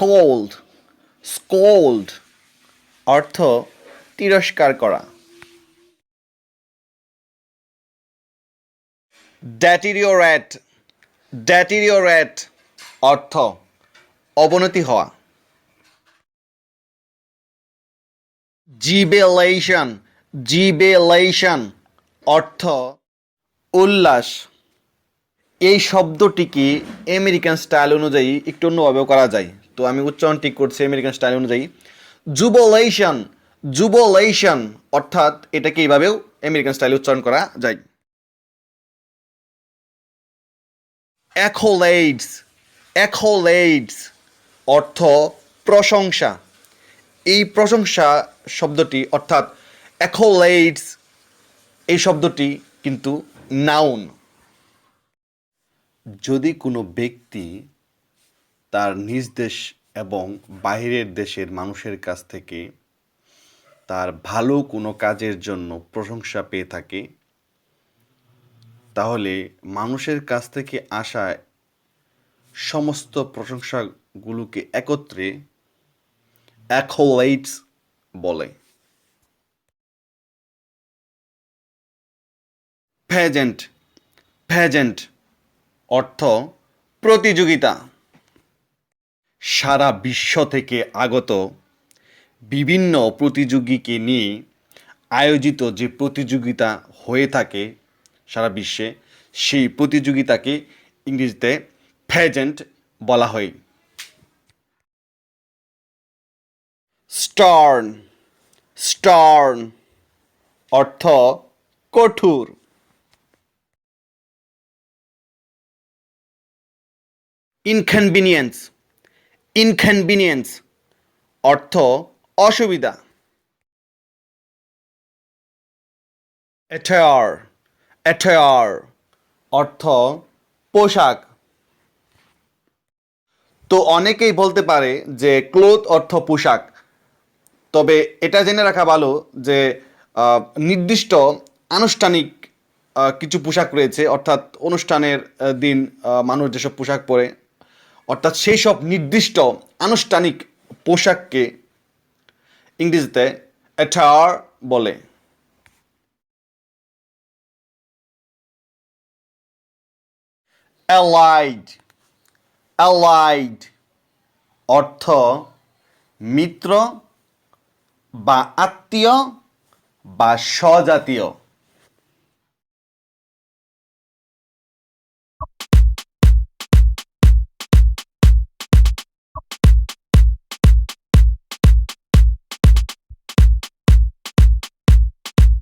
Scold scold অর্থ তিরস্কার করা। ডেটেরিওরেট ডেটেরিওরেট অর্থ অবনতি হওয়া। জিবেলেশন জিবেলেশন অর্থ উল্লাস। এই শব্দটিকে আমেরিকান স্টাইল অনুযায়ী একটু অন্যভাবেও করা যায়, তো আমি উচ্চারণ ঠিক করছি আমেরিকান স্টাইল অনুযায়ী। জুবিলেশন জুবিলেশন অর্থাৎ এটাকে এইভাবেও আমেরিকান স্টাইলে উচ্চারণ করা যায়। অ্যাকোলেডস অ্যাকোলেডস অর্থ প্রশংসা। এই প্রশংসা শব্দটি অর্থাৎ অ্যাকোলেডস এই শব্দটি কিন্তু নাউন। যদি কোনো ব্যক্তি তার নিজ দেশ এবং বাইরের দেশের মানুষের কাছ থেকে তার ভালো কোনো কাজের জন্য প্রশংসা পেয়ে থাকে, তাহলে মানুষের কাছ থেকে আসা সমস্ত প্রশংসাগুলোকে একত্রে অ্যাকোলেডস বলে। প্যাজেন্ট প্যাজেন্ট অর্থ প্রতিযোগিতা। সারা বিশ্ব থেকে আগত বিভিন্ন প্রতিযোগীকে নিয়ে আয়োজিত যে প্রতিযোগিতা হয়ে থাকে সারা বিশ্বে, সেই প্রতিযোগিতাকে ইংরেজিতে প্যাজেন্ট বলা হয়। স্টার্ন স্টার্ন অর্থ কঠোর। ইনকনভিনিয়েন্স ইনকনভিনিয়েন্স অর্থ অসুবিধা। অ্যাটায়ার অ্যাটায়ার অর্থ পোশাক। তো অনেকেই বলতে পারে যে ক্লোথ অর্থ পোশাক, তবে এটা জেনে রাখা ভালো যে নির্দিষ্ট আনুষ্ঠানিক কিছু পোশাক রয়েছে, অর্থাৎ অনুষ্ঠানের দিন মানুষ যেসব পোশাক পরে, অর্থাৎ সেই সব নির্দিষ্ট আনুষ্ঠানিক পোশাককে ইংরেজিতে অ্যাটায়ার বলে। অ্যালাইড অ্যালাইড অর্থ মিত্র বা আত্মীয় বা স্বজাতীয়।